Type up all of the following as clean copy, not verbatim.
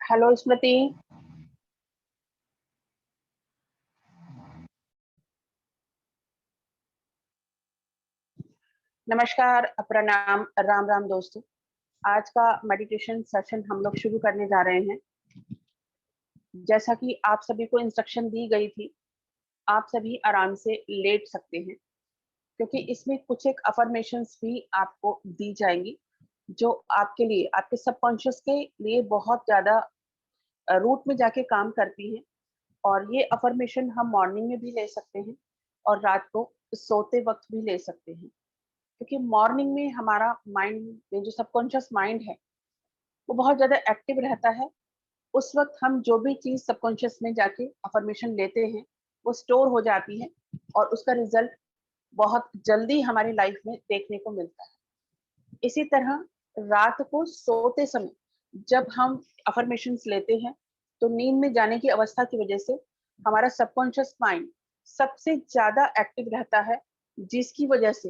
Hello स्मृति। नमस्कार, प्रणाम, राम राम दोस्तों। आज का मेडिटेशन सेशन हम लोग शुरू करने जा रहे हैं। जैसा कि आप सभी को इंस्ट्रक्शन दी गई थी, आप सभी आराम से लेट सकते हैं, क्योंकि इसमें कुछ एक अफर्मेशंस भी आपको दी जाएंगी जो आपके लिए, आपके सबकॉन्शियस के लिए बहुत ज्यादा रूट में जाके काम करती हैं। और ये अफर्मेशन हम मॉर्निंग में भी ले सकते हैं और रात को सोते वक्त भी ले सकते हैं, क्योंकि मॉर्निंग में हमारा माइंड में जो सबकॉन्शियस माइंड है वो बहुत ज्यादा एक्टिव रहता है। उस वक्त हम जो भी चीज सबकॉन्शियस में जाके अफर्मेशन लेते हैं वो स्टोर हो जाती है और उसका रिजल्ट बहुत जल्दी हमारी लाइफ में देखने को मिलता है। इसी तरह रात को सोते समय जब हम अफर्मेशंस लेते हैं तो नींद में जाने की अवस्था की वजह से हमारा सबकॉन्शियस माइंड सबसे ज्यादा एक्टिव रहता है, जिसकी वजह से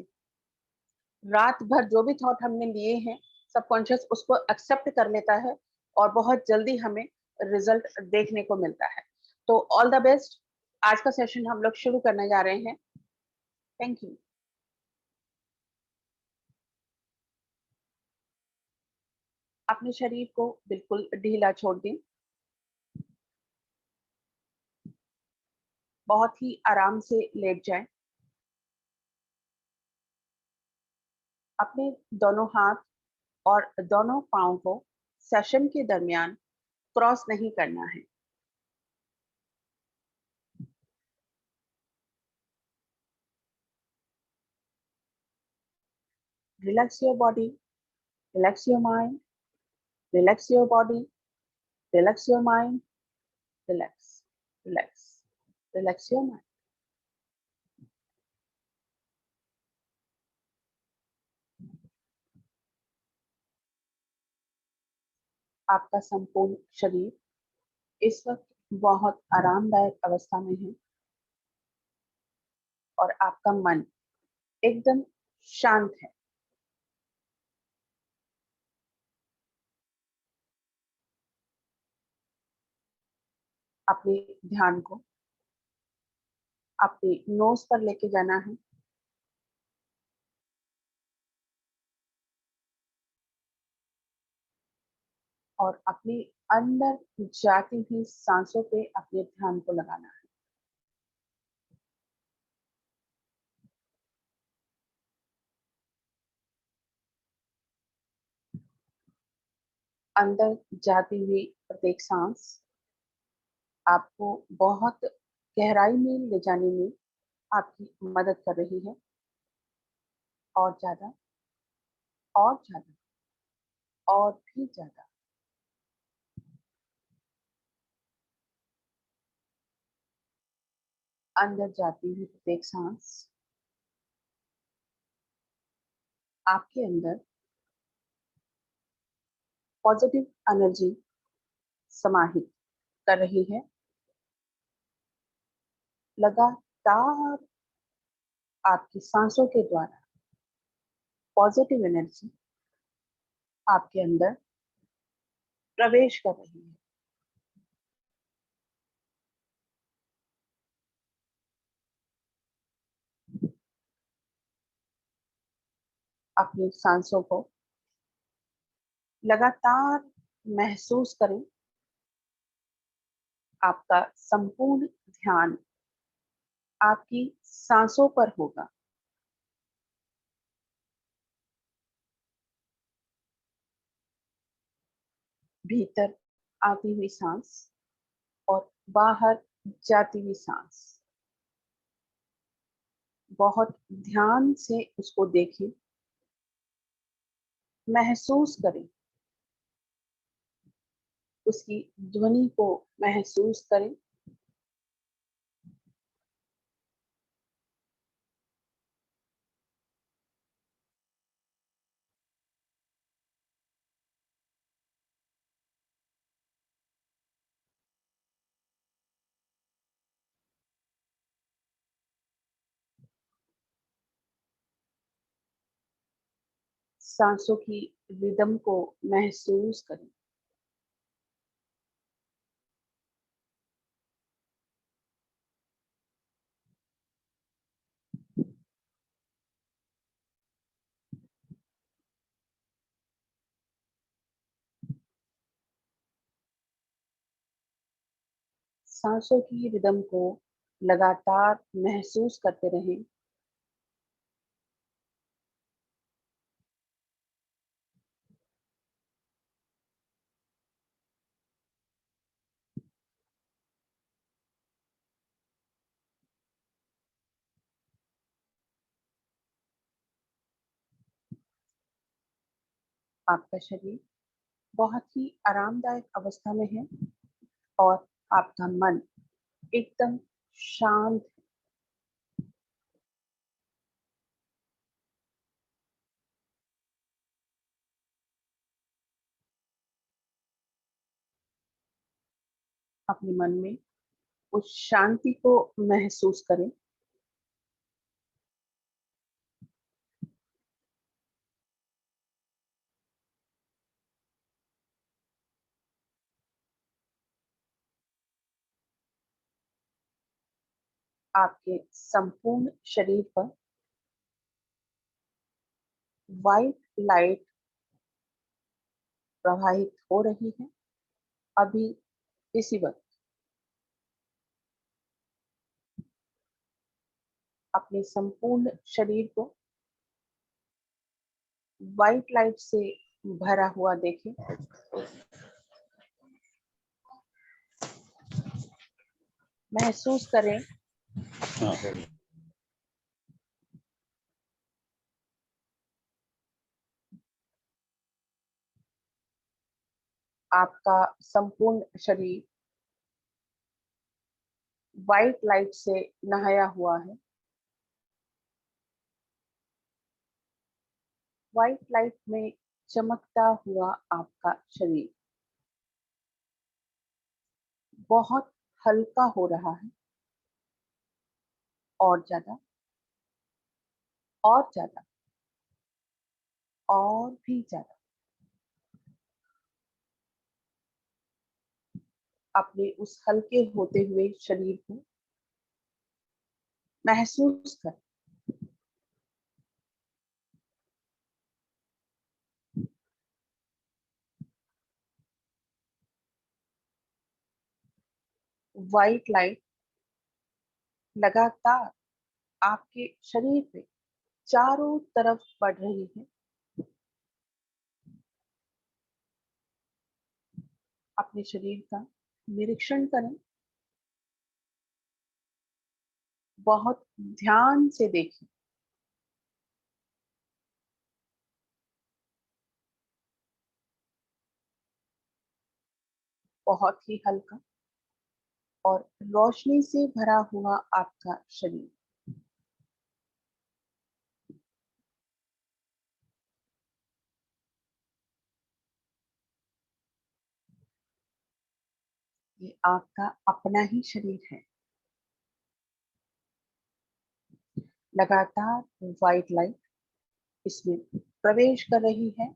रात भर जो भी थॉट हमने लिए हैं सबकॉन्शियस उसको एक्सेप्ट कर लेता है और बहुत जल्दी हमें रिजल्ट देखने को मिलता है। तो ऑल द बेस्ट। आज का सेशन हम लोग शुरू करने जा रहे हैं। Thank you. अपने शरीर को बिल्कुल ढीला छोड़ दें। बहुत ही आराम से लेट जाएं। अपने दोनों हाथ और दोनों पाँव को सेशन के दरमियान क्रॉस नहीं करना है। Relax your body, relax your mind, relax your body, relax your mind, relax, relax, relax your mind. आपका संपूर्ण शरीर इस वक्त बहुत आरामदायक अवस्था में है और आपका मन एकदम शांत है। अपने ध्यान को अपने नोज पर लेके जाना है और अपने अंदर जाती हुई सांसों पे अपने ध्यान को लगाना है। अंदर जाती हुई प्रत्येक सांस आपको बहुत गहराई में ले जाने में आपकी मदद कर रही है। और ज्यादा, और ज्यादा, और भी ज्यादा। अंदर जाती हुई प्रत्येक सांस आपके अंदर पॉजिटिव एनर्जी समाहित कर रही है। लगातार आपकी सांसों के द्वारा पॉजिटिव एनर्जी आपके अंदर प्रवेश कर रही है। अपनी सांसों को लगातार महसूस करें। आपका संपूर्ण ध्यान आपकी सांसों पर होगा। भीतर आती हुई सांस और बाहर जाती हुई सांस, बहुत ध्यान से उसको देखें, महसूस करें, उसकी ध्वनि को महसूस करें। सांसों की रिदम को महसूस करें। सांसों की रिदम को लगातार महसूस करते रहें। आपका शरीर बहुत ही आरामदायक अवस्था में है और आपका मन एकदम शांत। अपने मन में उस शांति को महसूस करें। आपके संपूर्ण शरीर पर वाइट लाइट प्रवाहित हो रही है। अभी इसी वक्त अपने संपूर्ण शरीर को वाइट लाइट से भरा हुआ देखें। महसूस करें आपका संपूर्ण शरीर वाइट लाइट से नहाया हुआ है। वाइट लाइट में चमकता हुआ आपका शरीर बहुत हल्का हो रहा है। और ज्यादा, और ज्यादा, और भी ज्यादा। अपने उस हल्के होते हुए शरीर को महसूस कर। वाइट लाइट लगातार आपके शरीर पे चारों तरफ पड़ रही है। अपने शरीर का निरीक्षण करें। बहुत ध्यान से देखें। बहुत ही हल्का और रोशनी से भरा हुआ आपका शरीर। ये आपका अपना ही शरीर है। लगातार वाइट लाइट इसमें प्रवेश कर रही है।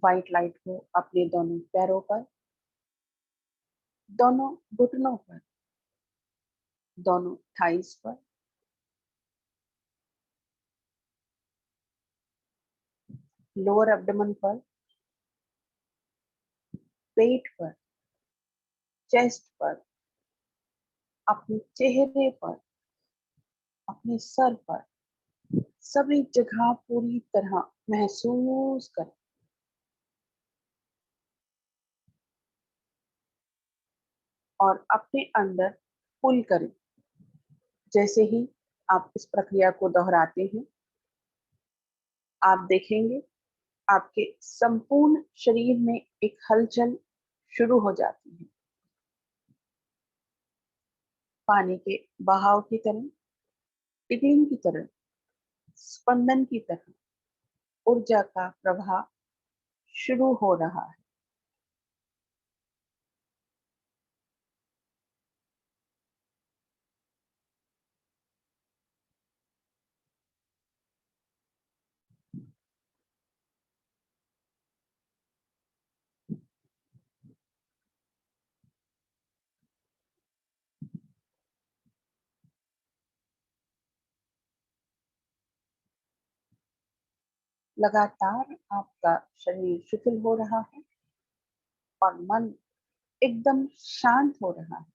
वाइट लाइट को अपने दोनों पैरों पर, दोनों घुटनों पर, दोनों थाइस पर, लोअर एब्डोमेन पर, पेट पर, चेस्ट पर, अपने चेहरे पर, अपने सर पर, सभी जगह पूरी तरह महसूस करें। और अपने अंदर पुल करें। जैसे ही आप इस प्रक्रिया को दोहराते हैं, आप देखेंगे आपके संपूर्ण शरीर में एक हलचल शुरू हो जाती है। पानी के बहाव की तरह, टिकलिंग की तरह, स्पंदन की तरह ऊर्जा का प्रवाह शुरू हो रहा है। लगातार आपका शरीर शिथिल हो रहा है और मन एकदम शांत हो रहा है।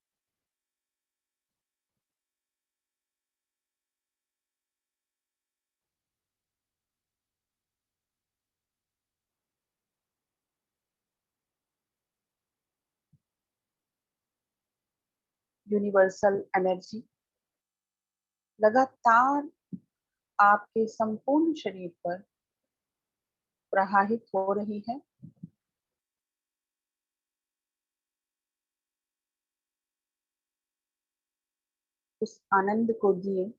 यूनिवर्सल एनर्जी लगातार आपके संपूर्ण शरीर पर प्रवाहित हो रही है। उस आनंद को जिए,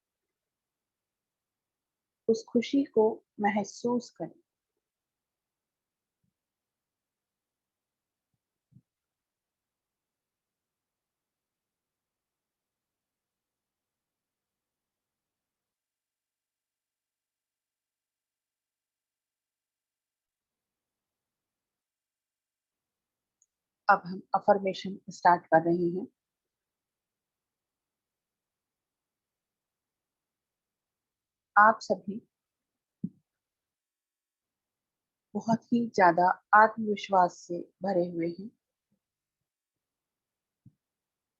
उस खुशी को महसूस करें। अब हम अफर्मेशन स्टार्ट कर रहे हैं। आप सभी बहुत ही ज्यादा आत्मविश्वास से भरे हुए हैं।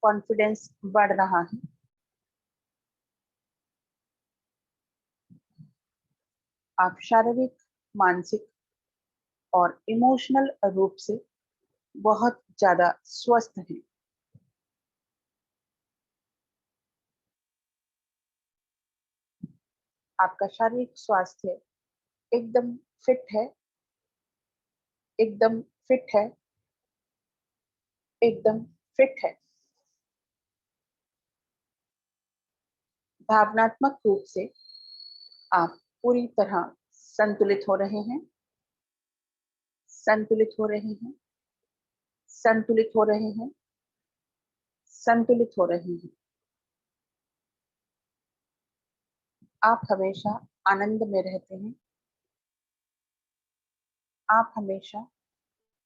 कॉन्फिडेंस बढ़ रहा है। आप शारीरिक, मानसिक और इमोशनल रूप से बहुत ज्यादा स्वस्थ हैं। आपका शारीरिक स्वास्थ्य एकदम फिट है, एकदम फिट है, एकदम फिट है। भावनात्मक रूप से आप पूरी तरह संतुलित हो रहे हैं, संतुलित हो रहे हैं, संतुलित हो रहे हैं, संतुलित हो रहे हैं। आप हमेशा आनंद में रहते हैं। आप हमेशा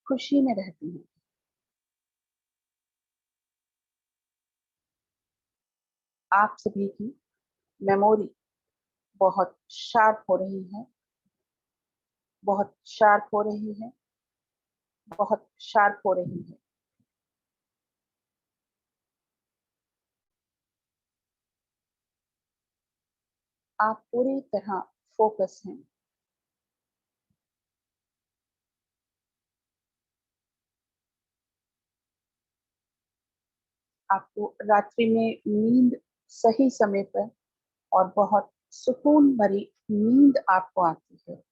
खुशी में रहते हैं। आप सभी की मेमोरी बहुत शार्प हो रही है, बहुत शार्प हो रही है, बहुत शार्प हो रही है। आप पूरी तरह फोकस हैं। आपको रात्रि में नींद सही समय पर और बहुत सुकून भरी नींद आपको आती है।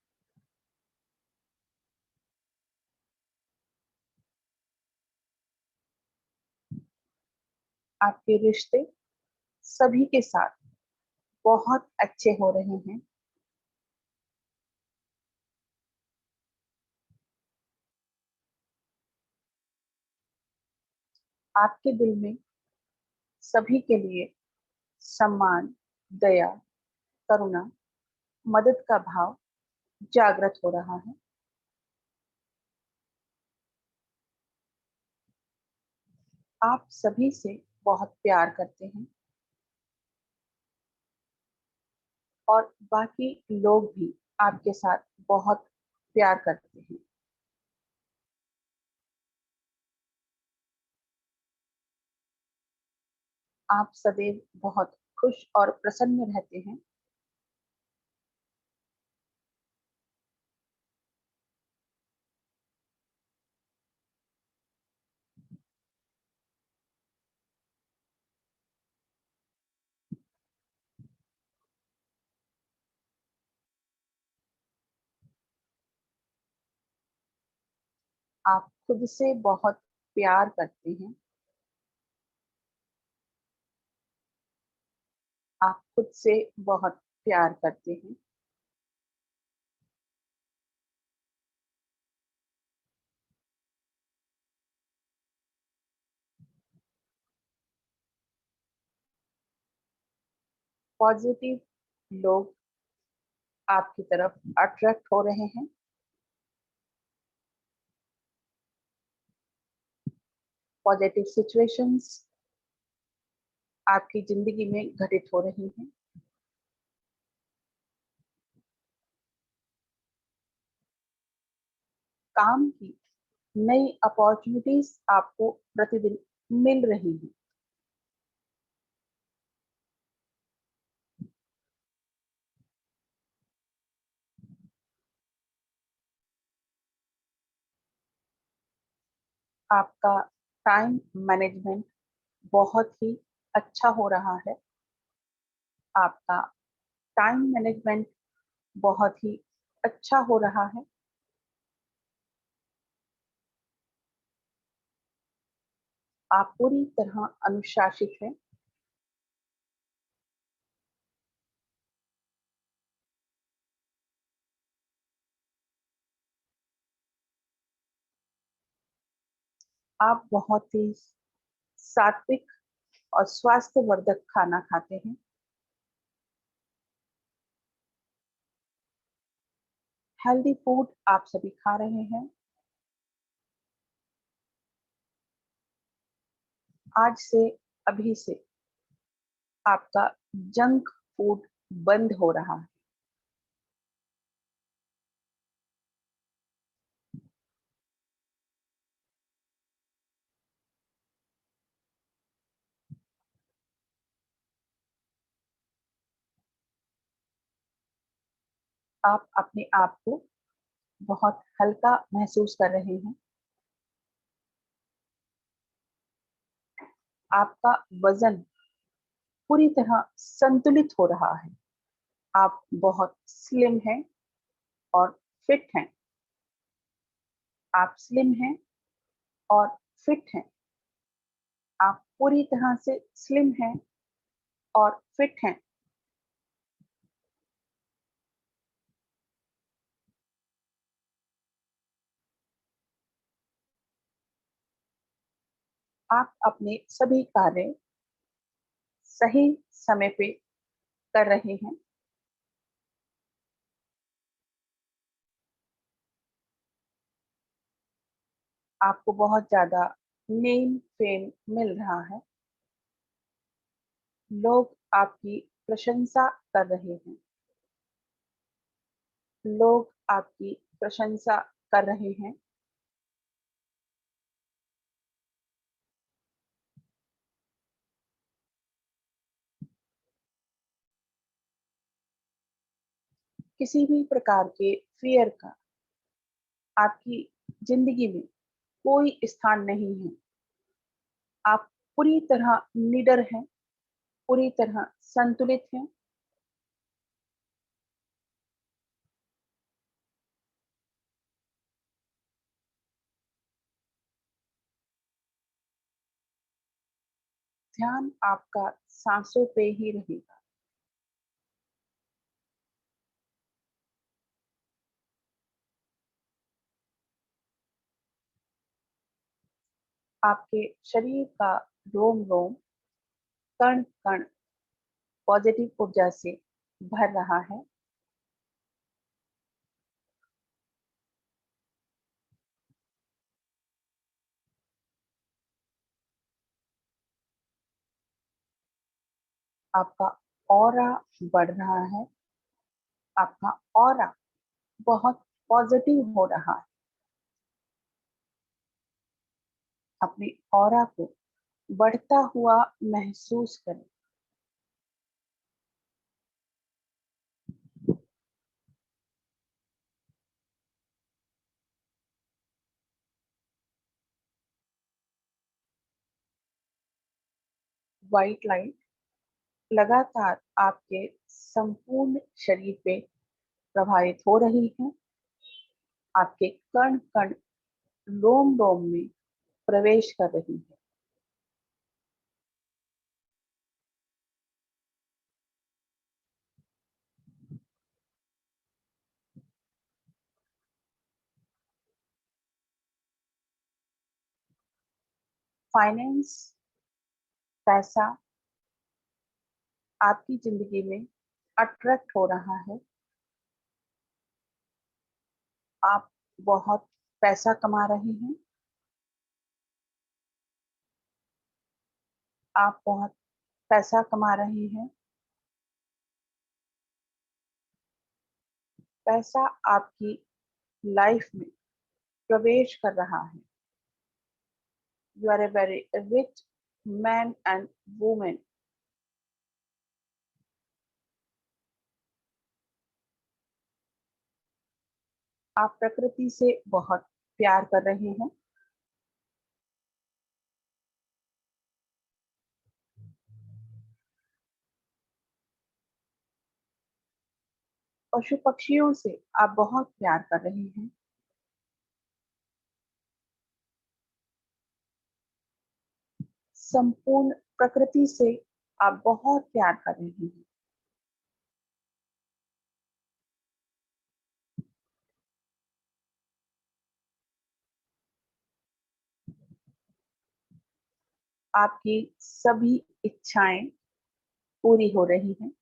आपके रिश्ते सभी के साथ बहुत अच्छे हो रहे हैं। आपके दिल में सभी के लिए सम्मान, दया, करुणा, मदद का भाव जागृत हो रहा है। आप सभी से बहुत प्यार करते हैं और बाकी लोग भी आपके साथ बहुत प्यार करते हैं। आप सदैव बहुत खुश और प्रसन्न रहते हैं। आप खुद से बहुत प्यार करते हैं। आप खुद से बहुत प्यार करते हैं। पॉजिटिव लोग आपकी तरफ अट्रैक्ट हो रहे हैं। पॉजिटिव सिचुएशंस आपकी जिंदगी में घटित हो रही हैं। काम की नई अपॉर्चुनिटीज आपको प्रतिदिन मिल रही हैं। आपका टाइम मैनेजमेंट बहुत ही अच्छा हो रहा है। आपका टाइम मैनेजमेंट बहुत ही अच्छा हो रहा है। आप पूरी तरह अनुशासित हैं। आप बहुत ही सात्विक और स्वास्थ्यवर्धक खाना खाते हैं। हेल्दी फूड आप सभी खा रहे हैं। आज से, अभी से आपका जंक फूड बंद हो रहा है। आप अपने आप को बहुत हल्का महसूस कर रहे हैं। आपका वजन पूरी तरह संतुलित हो रहा है। आप बहुत स्लिम हैं और फिट हैं। आप स्लिम हैं और फिट हैं। आप पूरी तरह से स्लिम हैं और फिट हैं। आप अपने सभी कार्य सही समय पे कर रहे हैं। आपको बहुत ज्यादा नेम फेम मिल रहा है। लोग आपकी प्रशंसा कर रहे हैं। लोग आपकी प्रशंसा कर रहे हैं। किसी भी प्रकार के फियर का आपकी जिंदगी में कोई स्थान नहीं है। आप पूरी तरह निडर हैं, पूरी तरह संतुलित हैं। ध्यान आपका सांसों पे ही रहेगा। आपके शरीर का रोम रोम, कण कण पॉजिटिव ऊर्जा से भर रहा है। आपका ऑरा बढ़ रहा है। आपका ऑरा बहुत पॉजिटिव हो रहा है। अपने ऑरा को बढ़ता हुआ महसूस करें। व्हाइट लाइट लगातार आपके संपूर्ण शरीर पे प्रभावित हो रही है। आपके कण कण, रोम रोम में प्रवेश कर रही है। फाइनेंस, पैसा आपकी जिंदगी में अट्रैक्ट हो रहा है। आप बहुत पैसा कमा रहे हैं। आप बहुत पैसा कमा रहे हैं। पैसा आपकी लाइफ में प्रवेश कर रहा है। You are a very rich man and women. आप प्रकृति से बहुत प्यार कर रहे हैं। पशु पक्षियों से आप बहुत प्यार कर रहे हैं। संपूर्ण प्रकृति से आप बहुत प्यार कर रहे हैं। आपकी सभी इच्छाएं पूरी हो रही हैं।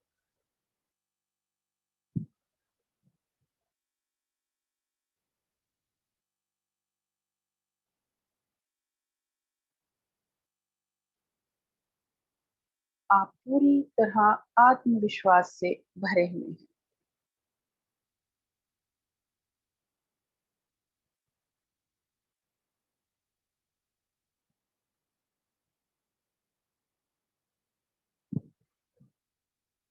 आप पूरी तरह आत्मविश्वास से भरे हुए हैं।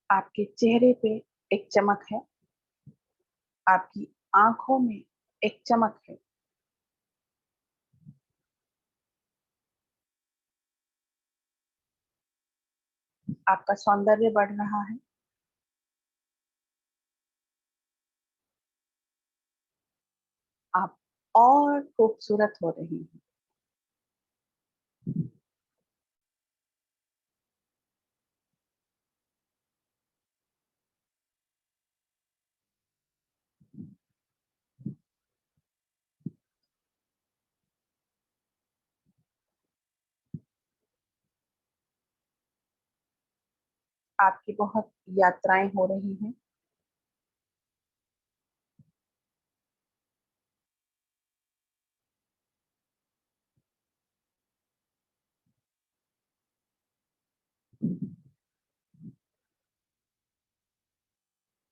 आपके चेहरे पे एक चमक है। आपकी आंखों में एक चमक है। आपका सौंदर्य बढ़ रहा है। आप और खूबसूरत हो रही हैं। आपकी बहुत यात्राएं हो रही हैं।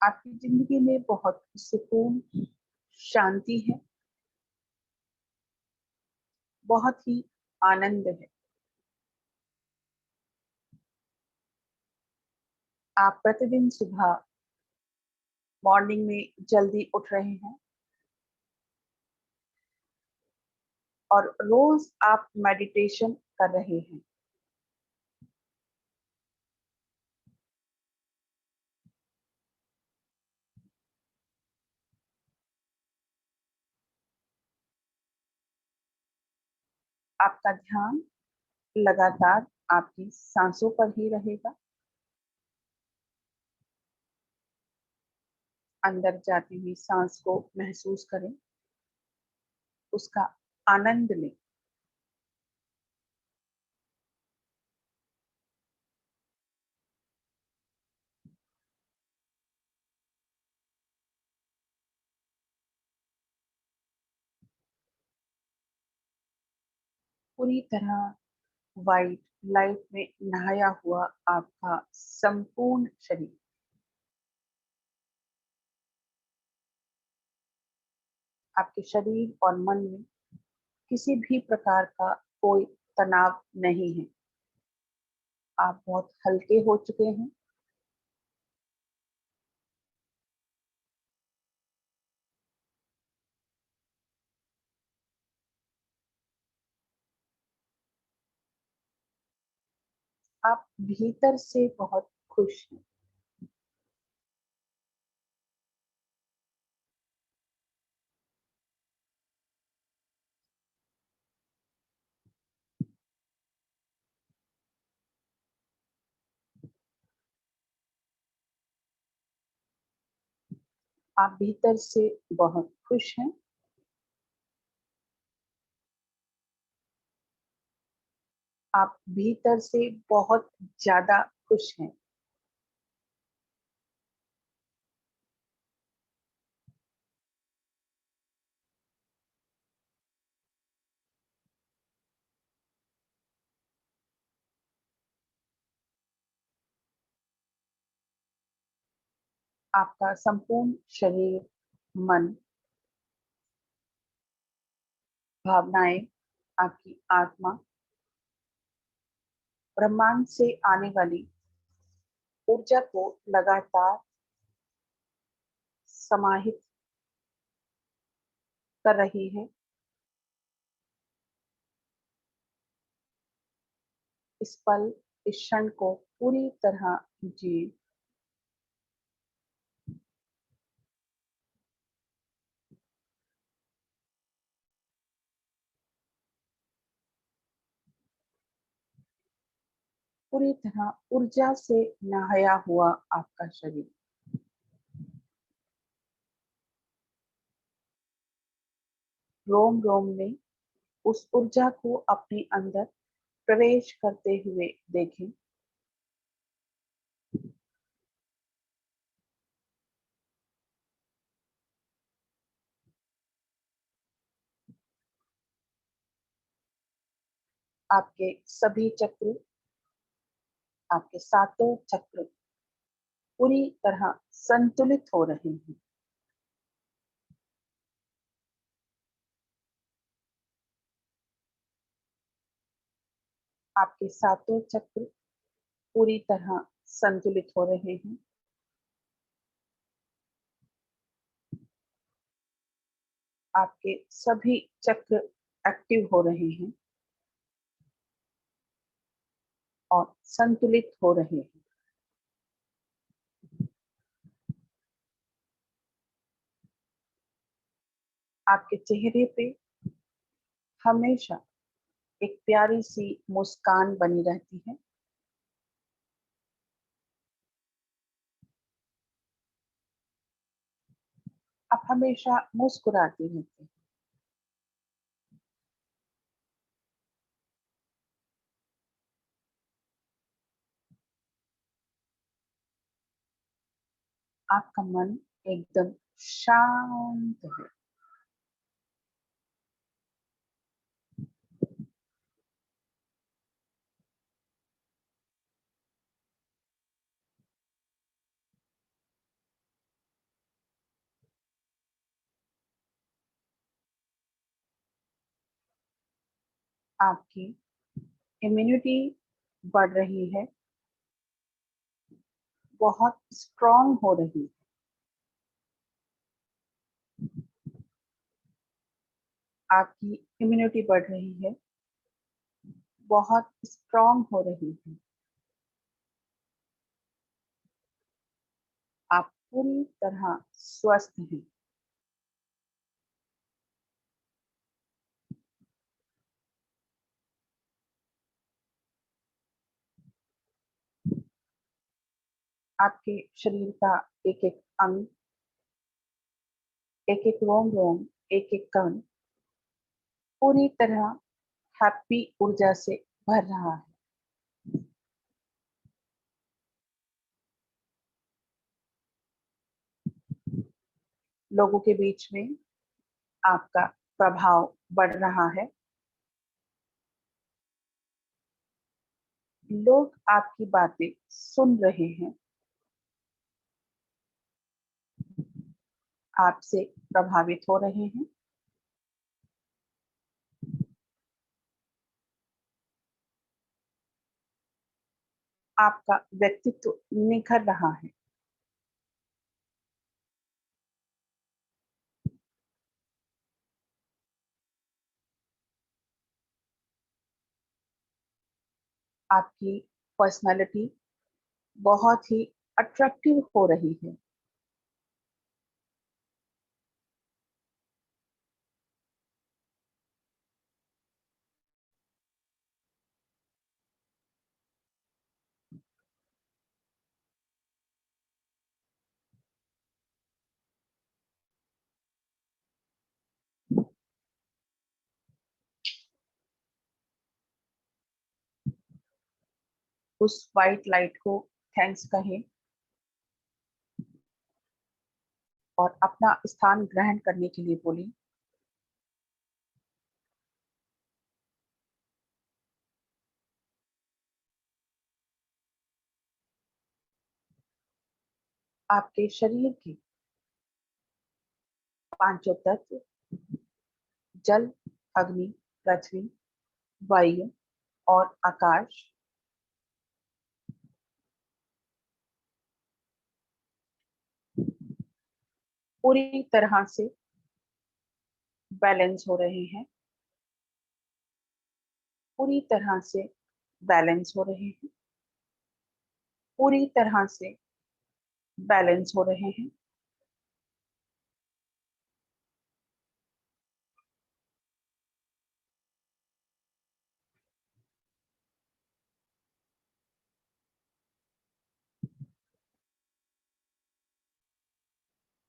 आपकी जिंदगी में बहुत सुकून, शांति है। बहुत ही आनंद है। आप प्रतिदिन सुबह मॉर्निंग में जल्दी उठ रहे हैं और रोज आप मेडिटेशन कर रहे हैं। आपका ध्यान लगातार आपकी सांसों पर ही रहेगा। अंदर जाती हुई सांस को महसूस करें, उसका आनंद लें। पूरी तरह वाइट लाइट में नहाया हुआ आपका संपूर्ण शरीर, आपके शरीर और मन में किसी भी प्रकार का कोई तनाव नहीं है। आप बहुत हल्के हो चुके हैं। आप भीतर से बहुत खुश हैं। आप भीतर से बहुत खुश हैं। आप भीतर से बहुत ज्यादा खुश हैं। आपका संपूर्ण शरीर, मन भावनाएं, आपकी आत्मा, ब्रह्मांड से आने वाली ऊर्जा को लगातार समाहित कर रही है। इस पल, इस क्षण को पूरी तरह जिए। पूरी तरह ऊर्जा से नहाया हुआ आपका शरीर, रोम रोम में उस ऊर्जा को अपने अंदर प्रवेश करते हुए देखें। आपके सभी चक्र, आपके सातों चक्र पूरी तरह संतुलित हो रहे हैं। आपके सातों चक्र पूरी तरह संतुलित हो रहे हैं। आपके सभी चक्र एक्टिव हो रहे हैं और संतुलित हो रहे हैं। आपके चेहरे पे हमेशा एक प्यारी सी मुस्कान बनी रहती है। आप हमेशा मुस्कुराती रहती हैं। आपका मन एकदम शांत है। आपकी इम्यूनिटी बढ़ रही है, बहुत स्ट्रांग हो रही है। आपकी इम्यूनिटी बढ़ रही है, बहुत स्ट्रांग हो रही है। आप पूरी तरह स्वस्थ हैं। आपके शरीर का एक एक अंग, एक एक रोम रोम, एक एक कण पूरी तरह हैप्पी ऊर्जा से भर रहा है। लोगों के बीच में आपका प्रभाव बढ़ रहा है। लोग आपकी बातें सुन रहे हैं, आपसे प्रभावित हो रहे हैं। आपका व्यक्तित्व निखर रहा है। आपकी पर्सनालिटी बहुत ही अट्रैक्टिव हो रही है। उस वाइट लाइट को थैंक्स कहें और अपना स्थान ग्रहण करने के लिए बोलें। आपके शरीर के पांचों तत्व, जल, अग्नि, पृथ्वी, वायु और आकाश पूरी तरह से बैलेंस हो रहे हैं, पूरी तरह से बैलेंस हो रहे हैं, पूरी तरह से बैलेंस हो रहे हैं।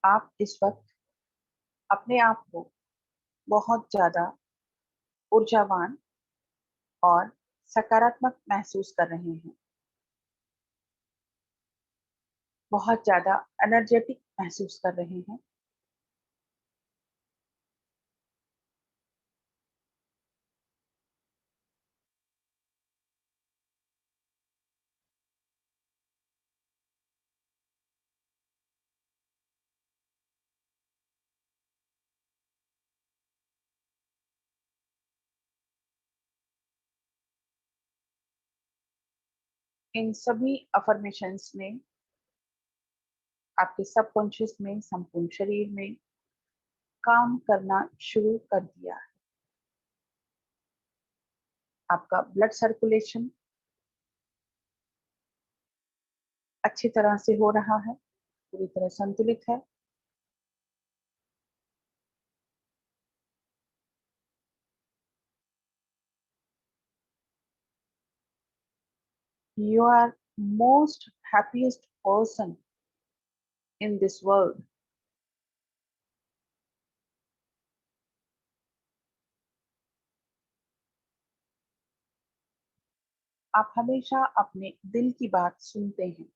आप इस वक्त अपने आप को बहुत ज्यादा ऊर्जावान और सकारात्मक महसूस कर रहे हैं, बहुत ज्यादा एनर्जेटिक महसूस कर रहे हैं। इन सभी अफर्मेशंस ने आपके सबकॉन्शियस में, संपूर्ण शरीर में काम करना शुरू कर दिया है। आपका ब्लड सर्कुलेशन अच्छी तरह से हो रहा है, पूरी तरह संतुलित है। You are most happiest person in this world. आप हमेशा अपने दिल की बात सुनते हैं।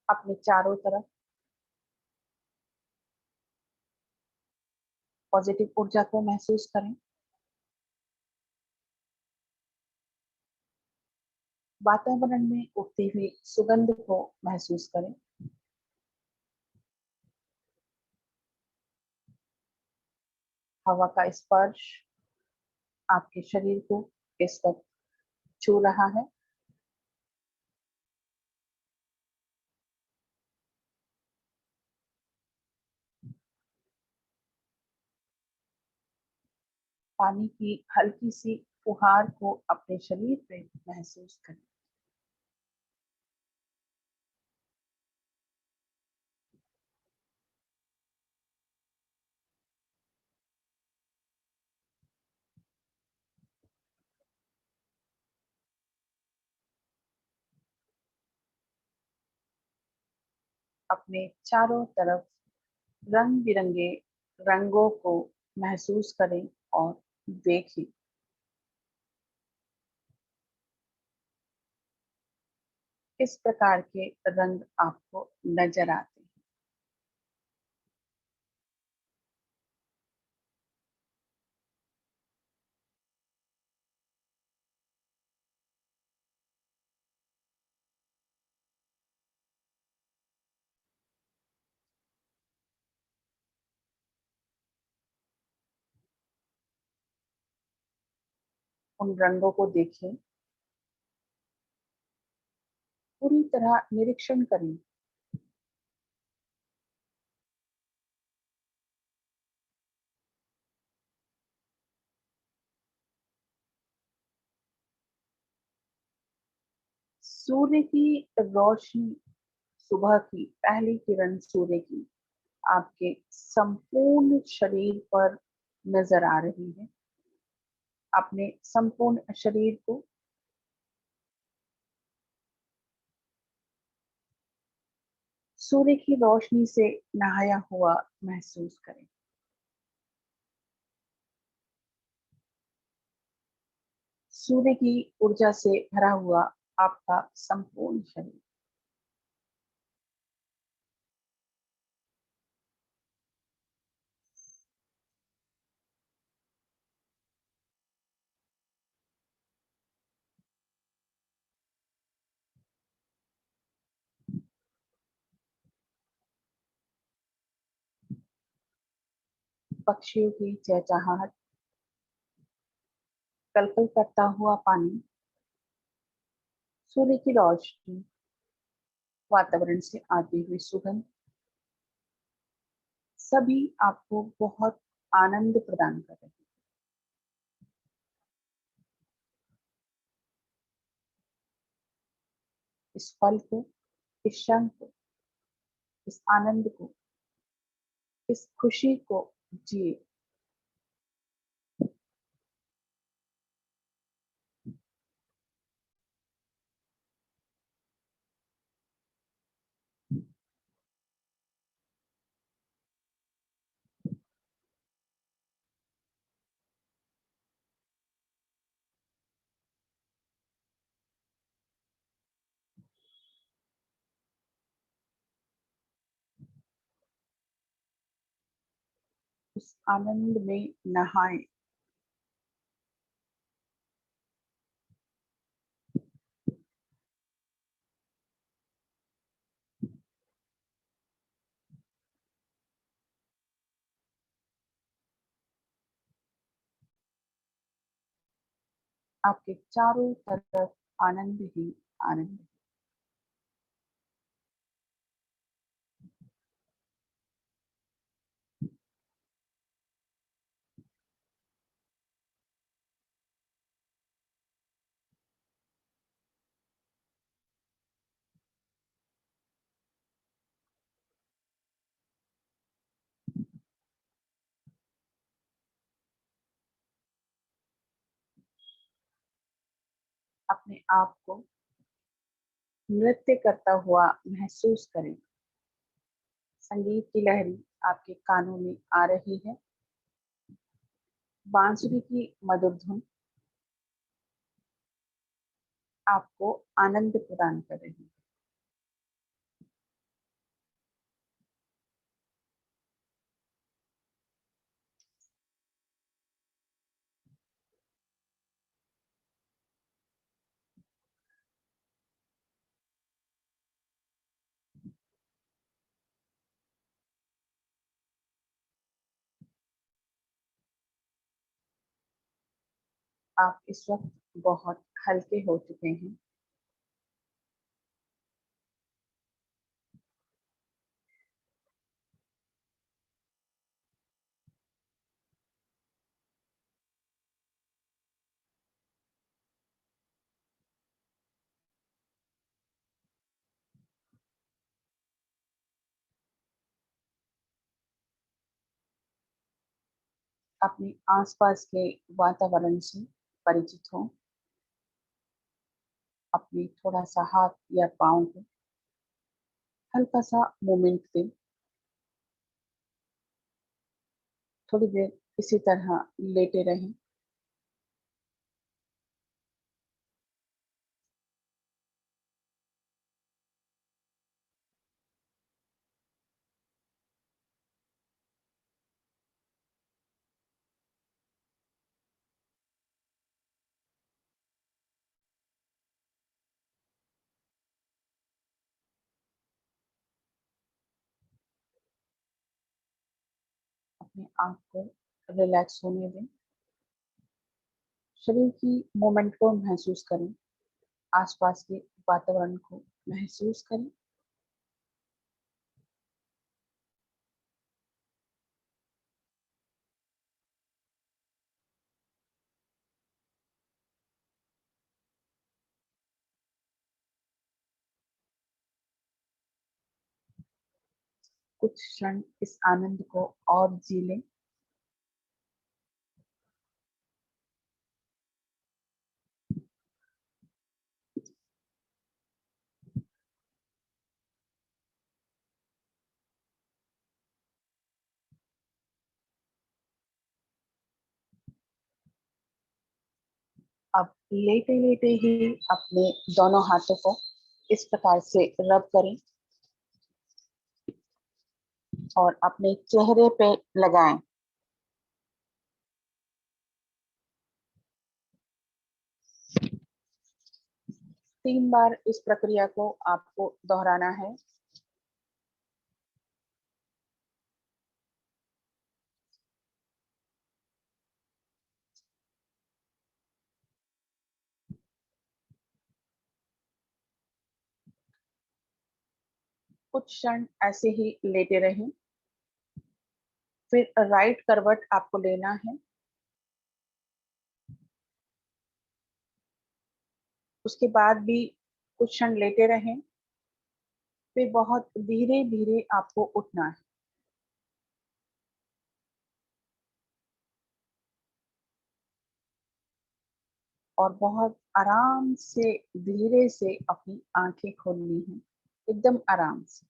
अपने चारों तरफ पॉजिटिव ऊर्जा को महसूस करें। वातावरण में उठती हुई सुगंध को महसूस करें। हवा का स्पर्श आपके शरीर को इस वक्त छू रहा है। पानी की हल्की सी फुहार को अपने शरीर पे महसूस करें। अपने चारों तरफ रंग बिरंगे रंगों को महसूस करें और देखें। किस प्रकार के रंग आपको नजर आते हैं। उन रंगों को देखें, पूरी तरह निरीक्षण करें। सूर्य की रोशनी, सुबह की पहली किरण सूर्य की आपके संपूर्ण शरीर पर नजर आ रही है। अपने संपूर्ण शरीर को सूर्य की रोशनी से नहाया हुआ महसूस करें। सूर्य की ऊर्जा से भरा हुआ आपका संपूर्ण शरीर। पक्षियों की चहचहाहट, कलकल करता हुआ पानी, सूर्य की रोशनी, वातावरण से आती हुई सुगंध, सभी आपको बहुत आनंद प्रदान कर रहे हैं। इस पल को, इस क्षण को, इस आनंद को, इस खुशी को जिए। उस आनंद में नहाएं। आपके चारों तरफ आनंद ही आनंद। अपने आप को नृत्य करता हुआ महसूस करें। संगीत की लहरी आपके कानों में आ रही है। बांसुरी की मधुर धुन आपको आनंद प्रदान कर रही है। आप इस वक्त बहुत हल्के हो चुके हैं। अपने आसपास के वातावरण से परिचित हो। अपने थोड़ा सा हाथ या पाँव को हल्का सा मूवमेंट दें। थोड़ी देर इसी तरह लेटे रहें। अपने आप को रिलैक्स होने दें। शरीर की मूवमेंट को महसूस करें। आसपास के वातावरण को महसूस करें। कुछ क्षण इस आनंद को और जी लें। अब लेटे लेटे ही अपने दोनों हाथों को इस प्रकार से रब करें और अपने चेहरे पे लगाएं। 3 बार इस प्रक्रिया को आपको दोहराना है। कुछ क्षण ऐसे ही लेटे रहें। फिर राइट करवट आपको लेना है। उसके बाद भी कुछ क्षण लेटे रहें। फिर बहुत धीरे धीरे आपको उठना है। और बहुत आराम से धीरे से अपनी आंखें खोलनी है, एकदम आराम से।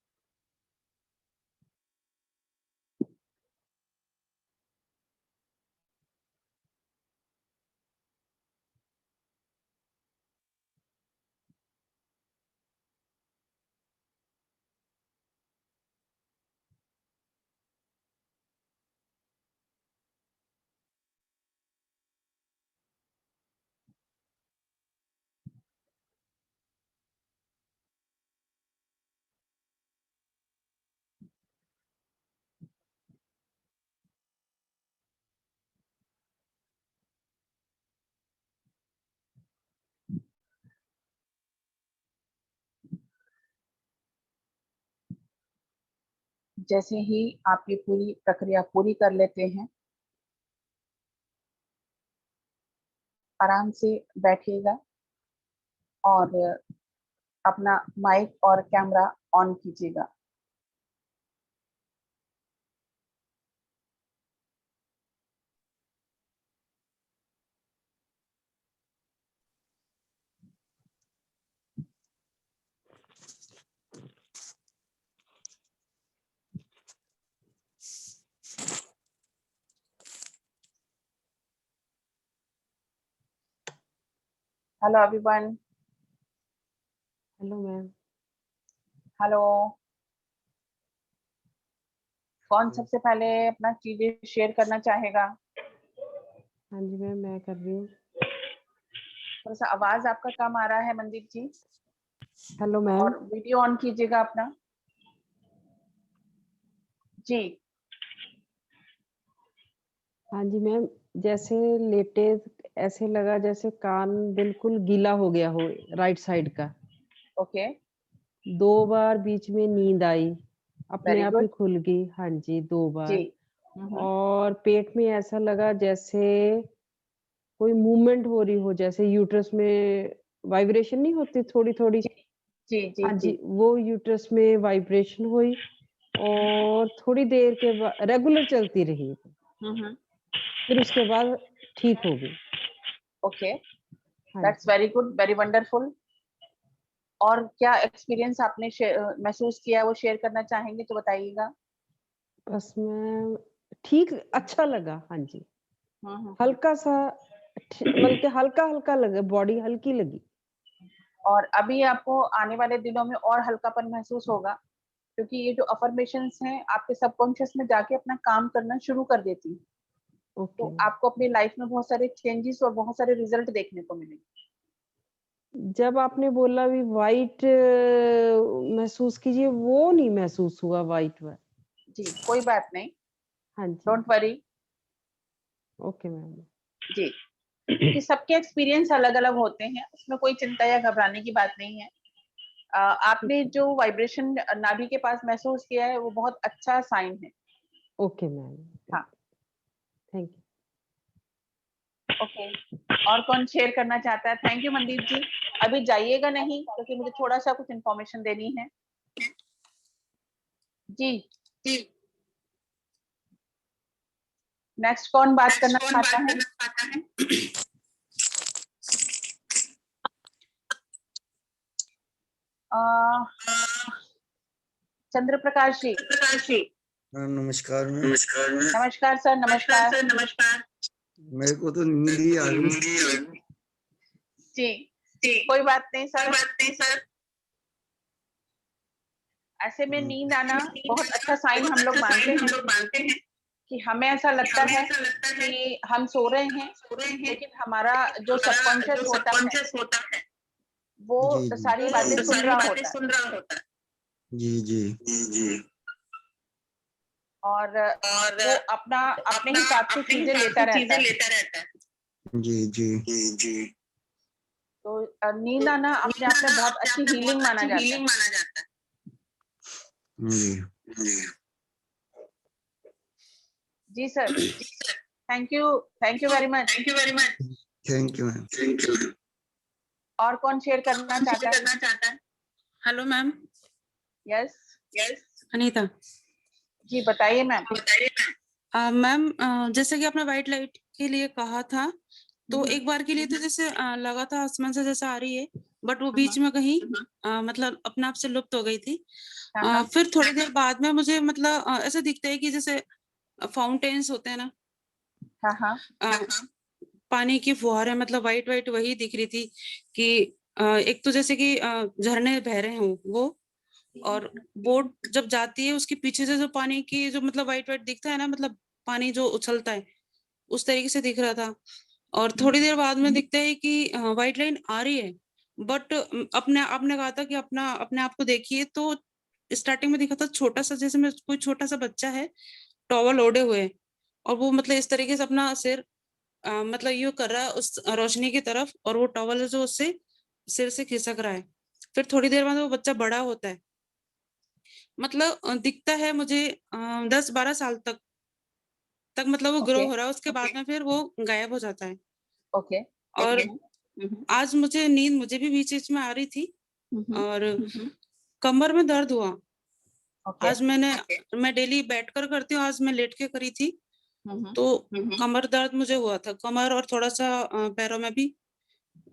जैसे ही आप ये पूरी प्रक्रिया पूरी कर लेते हैं, आराम से बैठिएगा और अपना माइक और कैमरा ऑन कीजिएगा। Hello everyone. Hello ma'am. Hello. कौन सबसे पहले अपना चीजें शेयर करना चाहेगा? हाँ जी मैम, मैं कर रही हूँ। थोड़ा सा आवाज आपका कम आ रहा है मनदीप जी। Hello ma'am. और वीडियो ऑन कीजिएगा अपना। जी। हाँ जी मैम, जैसे लेटे ऐसे लगा जैसे कान बिल्कुल गीला हो गया हो राइट साइड का। ओके। 2 बार बीच में नींद आई, अपने वेरी आप ही गुड। खुल गई। हाँ जी, 2 जी। बार। और पेट में ऐसा लगा जैसे कोई मूवमेंट हो रही हो, जैसे यूट्रस में वाइब्रेशन नहीं होती थोड़ी-थोड़ी। जी जी जी हाँ जी। जी, वो यूट्रस में वाइब्रेशन हुई और थोड़ी देर के बाद रेगुलर चलती रही। हम्म। फिर उसके बाद ठीक हो गई। ओके, हाँ दैट्स जी। Very good, very wonderful. और क्या एक्सपीरियंस आपने महसूस किया वो शेयर करना चाहेंगे तो बताइएगा। बस मैं ठीक अच्छा लगा। हाँ जी। हम्म। हल्का-सा मतलब कि हल्का-हल्का लगा, बॉडी हल्की लगी। और अभी आपको आने वाले दिनों में और हल्कापन महसूस होगा, क्योंकि ये जो अफर्मेशंस हैं आपके सबकॉन्शियस में जाके अपना काम करना शुरू कर देती हैं। ओके। तो आपको अपनी लाइफ में बहुत सारे चेंजेस और बहुत सारे रिजल्ट देखने को मिलेंगे। जब आपने बोला भी व्हाइट महसूस कीजिए, वो नहीं महसूस हुआ व्हाइट वा जी, कोई बात नहीं, हाँ जी। Don't worry. Okay ma'am. जी, क्योंकि सबके एक्सपीरियंस अलग-अलग होते हैं, उसमें कोई चिंता या घबराने की बात नहीं है। ठीक आपने है। जो वाइब्रेशन नाभि के पास महसूस किया है, वो बहुत अच्छा साइन है। Okay ma'am. हाँ। Thank you. ओके। और कौन शेयर करना चाहता है? Thank you Mandeep ji. अभी जाइएगा नहीं, क्योंकि मुझे थोड़ा सा कुछ इन्फॉर्मेशन देनी है। जी। जी। नेक्स्ट कौन बात नेक्स्ट करना कौन चाहता बात है? करना चाहता है? चंद्र प्रकाश जी। प्रकाश जी। हाँ, नमस्कार मैम। नमस्कार मैम। नमस्कार सर, नमस्कार नमस्कार। सर, नमस्कार। मेरे को तो नींद ही आ गई। जी, जी, कोई बात नहीं कोई सर। बात नहीं सर। ऐसे में नींद आना नींद बहुत आना अच्छा साइन बहुत हम लोग अच्छा मानते साइन हम हैं, लोग मानते हैं कि हमें ऐसा कि लगता हमें है ऐसा लगता है कि हम सो रहे कि हैं, हम सो रहे हैं, लेकिन हमारा लेकिन जो हमारा सबकॉन्शियस जो होता है सबकॉन्शियस होता है वो जी, जी। सारी बातें वो सुन सारी रहा बातें होता है। सुन रहा होता है। जी, जी। जी, जी। और और वो अपना अपने अपना हिसाब से अपने चीजें हिसाब लेता से रहता चीजें है। लेता रहता है। जी, जी। जी, जी। तो नींद तो आना अपने नींद आप में आना बहुत अपने अच्छी आप में हीलिंग बहुत माना अच्छी जाता है। हीलिंग माना जाता है। जी जी sir, thank you very much. Thank you ma'am. और कौन शेयर करना चाहता है? Hello ma'am. Yes, Anita ji बताइए मैम। मैम, जैसे कि आपने व्हाइट लाइट के लिए कहा था, तो एक बार के लिए तो जैसे लगा था आसमान से जैसे आ रही है, बट वो बीच में कहीं मतलब अपने आप से लुप्त हो गई थी। फिर थोड़ी देर बाद में मुझे मतलब ऐसा दिखता है कि जैसे फाउंटेन्स होते हैं ना, हाँ, पानी की फुहारें, मतलब व्हाइट व्हाइट वही दिख रही थी कि एक तो जैसे कि झरने बह रहे हों वो, और बोट जब जाती है उसके पीछे से जो पानी की जो मतलब व्हाइट व्हाइट दिखता है ना, मतलब पानी जो उछलता है उस तरीके से दिख रहा था। और थोड़ी देर बाद में दिखता है कि व्हाइट लाइन आ रही है, बट अपने आपने कहा था कि अपने आप को देखिए, तो स्टार्टिंग में दिखा था छोटा सा, जैसे में कोई छोटा सा बच्चा है टॉवल ओढ़े हुए, और वो मतलब इस तरीके से अपना सिर मतलब यूं कर रहा है उस रोशनी की तरफ, और वो टॉवल है जो उससे सिर से खिसक रहा है। फिर थोड़ी देर बाद वो बच्चा बड़ा होता है, मतलब दिखता है मुझे 10-12 साल तक मतलब वो ग्रो हो रहा है, उसके बाद में फिर वो गायब हो जाता है। ओके। और आज मुझे भी बीच बीच में आ रही थी, और कमर में दर्द हुआ। आज मैं डेली बैठकर करती हूँ, आज मैं लेट के करी थी, तो कमर दर्द मुझे हुआ था, कमर और थोड़ा सा पैरों में भी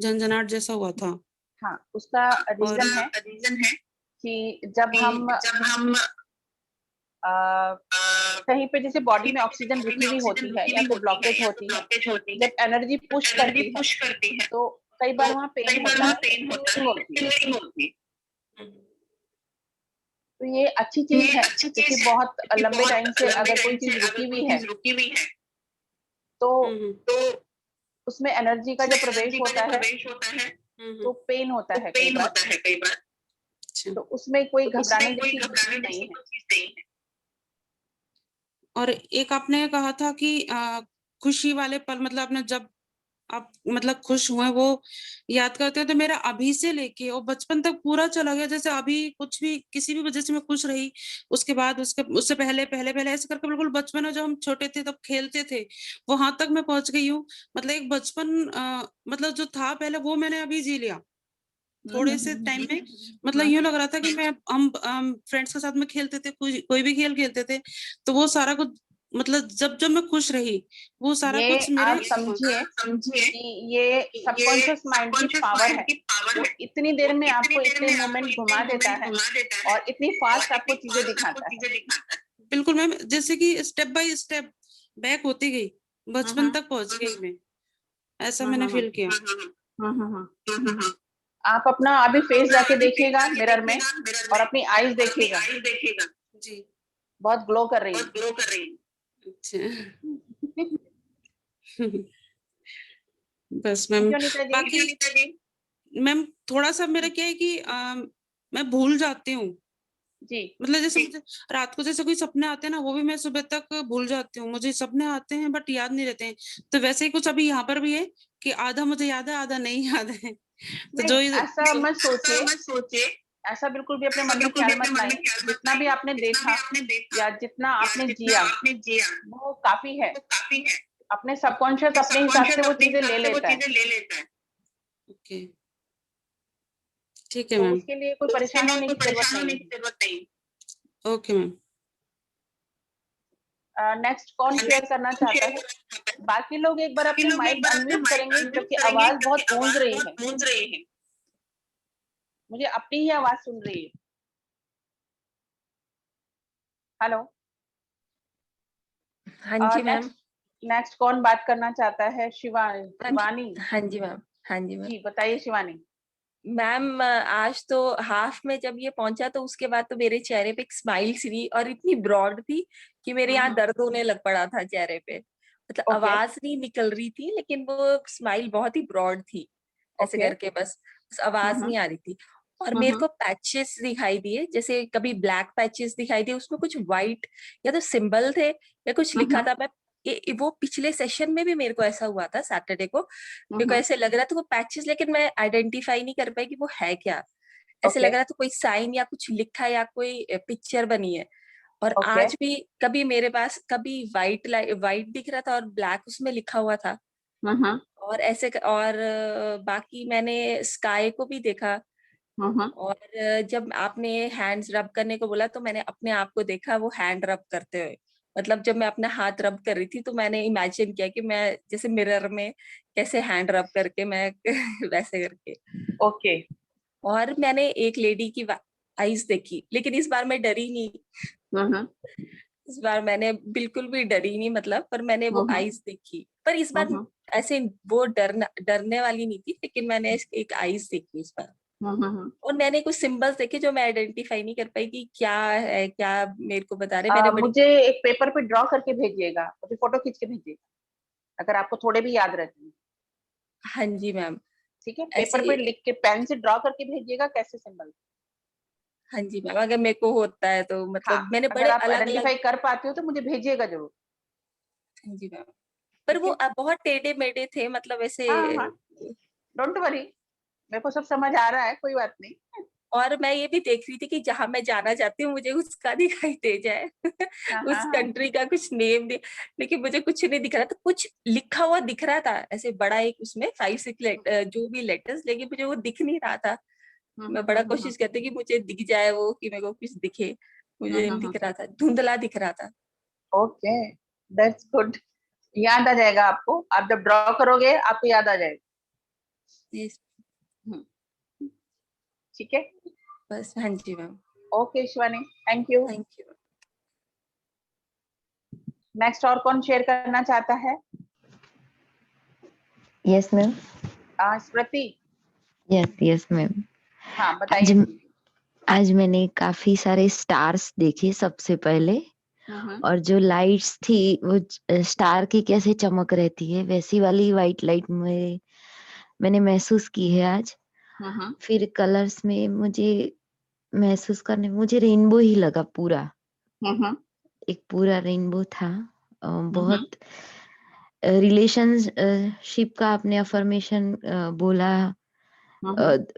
झंझनाट जैसा हुआ था। हाँ, उसका और रीजन है कि जब हम कहीं पे जैसे बॉडी में ऑक्सीजन रुकी हुई होती है या फिर ब्लॉकेज होती है, जब एनर्जी पुश करती है तो कई बार वहाँ पेन होता है, टिंगलिंग होती है। तो ये अच्छी चीज है, क्योंकि बहुत लंबे टाइम से अगर कोई चीज रुकी हुई है तो उसमें एनर्जी का जब प्रवेश होता है तो पेन होता है कई बार। तो उसमें कोई घबराने जैसी चीज नहीं है। और एक आपने कहा था कि खुशी वाले पल, मतलब आपने जब आप मतलब खुश हुए वो याद करते हैं, तो मेरा अभी से लेके और बचपन तक पूरा चला गया। जैसे अभी कुछ भी किसी भी वजह से मैं खुश रही, उसके बाद उससे पहले पहले पहले ऐसे करके बिल्कुल बचपन में जब हम छोटे थे तब खेलते थे वहां तक मैं पहुंच गई हूँ। मतलब एक बचपन मतलब जो था पहले वो मैंने अभी जी लिया थोड़े से टाइम में। मतलब यूं लग रहा था कि हम फ्रेंड्स के साथ में खेलते थे, कोई भी खेल खेलते थे, तो वो सारा कुछ मतलब जब जब मैं खुश रही वो सारा ये कुछ मेरे आप समझिए कि ये सबकॉन्शियस माइंड की पावर है। वो इतनी देर में आपको इतने मोमेंट घुमा देता है और इतनी फास्ट आपको चीजें दिखाता है। बिल्कुल मैम, जैसे कि स्टेप बाय स्टेप बैक होती गई, बचपन तक पहुंच गई मैं, ऐसा मैंने फील किया। आप अपना अभी फेस जाके देखिएगा मिरर में और अपनी आईज देखिएगा, जी बहुत ग्लो कर रही है। अच्छा बस मैम, बाकी मैम थोड़ा सा मेरा क्या है कि मैं भूल जाती हूँ। जी मतलब जैसे मुझे रात को जैसे कोई सपने आते हैं ना, वो भी मैं सुबह तक भूल जाती हूँ। मुझे सपने आते हैं बट याद नहीं रहते हैं। तो वैसे ही कुछ अभी यहाँ पर भी है कि आधा मुझे याद है आधा नहीं याद है। तो नहीं, ऐसा मत सोचिए, ऐसा बिल्कुल भी अपने मन में ख्याल मत लाइए। जितना भी आपने देखा या जितना आपने जिया वो काफी है। अपने सबकॉन्शियस अपने हिसाब से वो चीजें ले लेता है। ओके, ठीक है तो मैम। उसके लिए कोई परेशान होने की जरूरत नहीं है। Okay ma'am. नेक्स्ट कौन शेयर करना चाहता है? बाकी लोग एक बार अपने माइक अनम्यूट करेंगे क्योंकि आवाज बहुत गूंज रही है। मुझे अपनी ही आवाज सुन रही है। हेलो। हाँ जी मैम। नेक्स्ट कौन बात करना चाहता है? शिवानी। हाँ जी मैम। हाँ जी मैम। जी बताइए शिवानी। मैम आज तो हाफ में जब ये पहुंचा तो उसके बाद तो मेरे चेहरे पे एक स्माइल सी और इतनी ब्रॉड थी कि मेरे यहाँ दर्द होने लग पड़ा था चेहरे पे। मतलब आवाज नहीं निकल रही थी लेकिन वो स्माइल बहुत ही ब्रॉड थी, ऐसे करके बस आवाज नहीं आ रही थी। और मेरे को पैचेस दिखाई दिए, जैसे कभी ब्लैक पैचेस दिखाई दिए, उसमें कुछ व्हाइट या तो सिंबल थे या कुछ लिखा था। मैं वो पिछले सेशन में भी मेरे को ऐसा हुआ था, सैटरडे को मेरे को ऐसे लग रहा था वो पैचेस, लेकिन मैं आइडेंटिफाई नहीं कर पाई कि वो है क्या। ऐसे लग Okay. रहा था कोई साइन या कुछ लिखा है या कोई पिक्चर बनी है। और Okay. आज भी कभी मेरे पास कभी वाइट दिख रहा था और ब्लैक उसमें लिखा हुआ था। और ऐसे और बाकी मैंने स्काई को भी देखा। और जब आपने हैंड्स रब करने को बोला तो मैंने अपने आप को देखा वो हैंड रब करते हुए। मतलब जब मैं अपना हाथ रब कर रही थी तो मैंने इमेजिन किया कि मैं जैसे मिरर में कैसे हैंड रब करके मैं वैसे करके। Okay. और मैंने एक लेडी की आईज देखी, लेकिन इस बार मैं डरी नहीं। इस बार मैंने बिल्कुल भी डरी नहीं, मतलब, पर मैंने वो आईज देखी। पर इस बार ऐसे वो डरने वाली नहीं थी, लेकिन मैंने एक आईज देखी इस बार। और मैंने कुछ सिंबल्स देखे जो मैं आइडेंटिफाई नहीं कर पाई कि क्या है, क्या मेरे को बता रहे। मैंने मुझे एक पेपर पे ड्रॉ करके भेजिएगा, फिर फोटो खींच के भेजिएगा अगर आपको थोड़े भी याद रहते हैं। हाँ जी मैम। ठीक है, पेपर पे लिख के पेन से ड्रॉ करके भेजिएगा कैसे सिंबल। हाँ जी मैम, अगर मेरे को होता है तो मतलब हाँ, मैंने अगर बड़े आप अलग अलग। आइडेंटिफाई कर पाते हो तो मुझे भेजिएगा जरूर। हाँ जी मैम, पर वो बहुत टेढ़े मेढ़े थे, मतलब ऐसे। हाँ, डोंट वरी, मेरे को सब समझ आ रहा है, कोई बात नहीं। और मैं ये भी देख रही थी कि जहां मैं जाना चाहती हूँ मुझे उसका दिखाई दे जाए। उस कंट्री का कुछ नेम दे, लेकिन मुझे कुछ नहीं दिख रहा था। कुछ लिखा हुआ दिख रहा था ऐसे बड़ा एक, उसमें 5-6 जो भी लेटर्स, लेकिन मुझे वो दिख नहीं रहा था। मैं बड़ा कोशिश करती कि मुझे दिख जाए वो, कि मेरे को कुछ दिखे। मुझे नहीं दिख रहा था, धुंधला दिख रहा था। Okay, that's good. याद आ जाएगा आपको, आप जब ड्रॉ करोगे आपको याद आ जाएगा। ठीक है, बस। हाँ जी ma'am. Okay Shivani, thank you. Thank you. Next और कौन शेयर करना चाहता है? Yes ma'am. Smriti. Yes ma'am. हाँ बताइए। आज मैंने काफी सारे स्टार्स देखे सबसे पहले, और जो लाइट्स थी वो स्टार की कैसे चमक रहती है वैसी वाली वाइट लाइट में मैंने महसूस की है आज। फिर कलर्स में मुझे महसूस करने मुझे रेनबो ही लगा पूरा। एक पूरा रेनबो था। बहुत रिलेशनशिप का आपने अफर्मेशन बोला,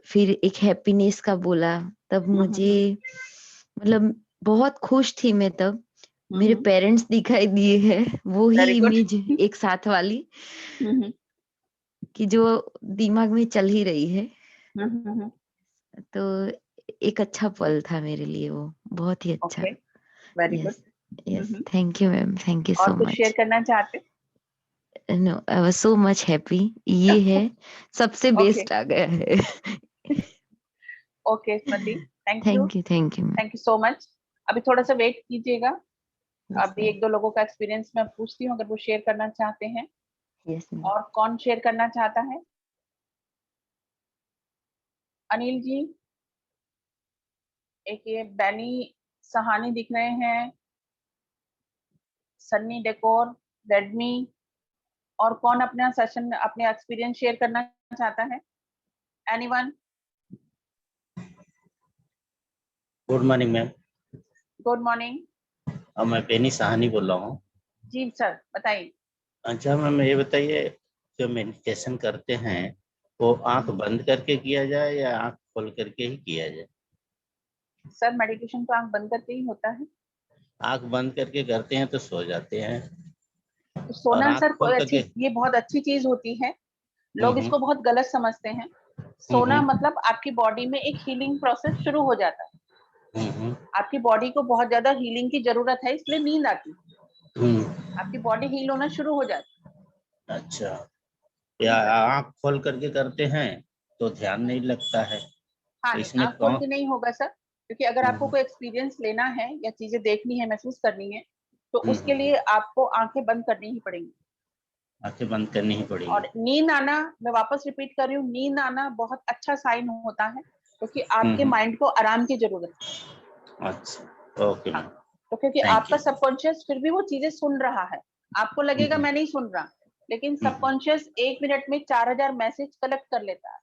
फिर एक हैप्पीनेस का बोला, तब मुझे मतलब बहुत खुश थी मैं तब। मेरे पेरेंट्स दिखाई दिए हैं, वो ही इमेज एक साथ वाली कि जो दिमाग में चल ही रही है। तो एक अच्छा पल था मेरे लिए वो, बहुत ही अच्छा। Very good. Yes, thank you ma'am, thank you और सो कुछ मच। शेयर करना चाहते? No, I was so much happy. ये है सबसे बेस्ट आ गया है। Okay Smriti, thank you so much. अभी थोड़ा सा वेट कीजिएगा, अभी एक दो लोगों का एक्सपीरियंस मैं पूछती हूँ अगर वो शेयर करना चाहते हैं। और कौन शेयर करना चाहता है? अनिल जी, एक ये बैनी सहानी दिख रहे हैं, सन्नी डेकोर, रेडमी, और कौन अपना सेशन अपने एक्सपीरियंस शेयर करना चाहता है? Anyone? Good morning ma'am. Good morning. मैं बेनी साहनी बोल रहा हूँ। जी सर, बताइए। अच्छा मैम, ये बताइए, जो मेडिटेशन करते हैं वो आंख बंद करके किया जाए या आंख खोल करके ही किया जाए? सर मेडिटेशन तो आंख बंद करके ही होता है। आंख बंद करके करते हैं तो सो जाते हैं। तो सोना और सर खोल करके, ये बहुत अच्छी चीज होती है, लोग इसको बहुत गलत समझते हैं। सोना मतलब आपकी बॉडी में एक हीलिंग प्रोसेस शुरू हो जाता है। आपकी बॉडी को बहुत ज्यादा हीलिंग की जरूरत है, इसलिए नींद आती है, आपकी बॉडी हील होना शुरू हो जाती है। अच्छा, या आंख खोल करके करते हैं तो ध्यान नहीं लगता है? हाँ, तो इसमें आंख खोल के नहीं होगा सर, क्योंकि अगर आपको कोई एक्सपीरियंस लेना है या चीजें देखनी है, महसूस करनी है, तो उसके लिए आपको आंखें बंद करनी ही पड़ेंगी। आंखें बंद करनी ही पड़ेगी। और नींद आना, मैं वापस रिपीट कर रही हूँ, नींद आना बहुत अच्छा साइन होता है, क्योंकि आपके माइंड को आराम की जरूरत है। अच्छा, ओके मैम। तो क्योंकि आपका सबकॉन्शियस फिर भी वो चीजें सुन रहा है, आपको लगेगा मैं नहीं सुन रहा, लेकिन सबकॉन्शियस 1 मिनट में 4000 मैसेज कलेक्ट कर लेता है।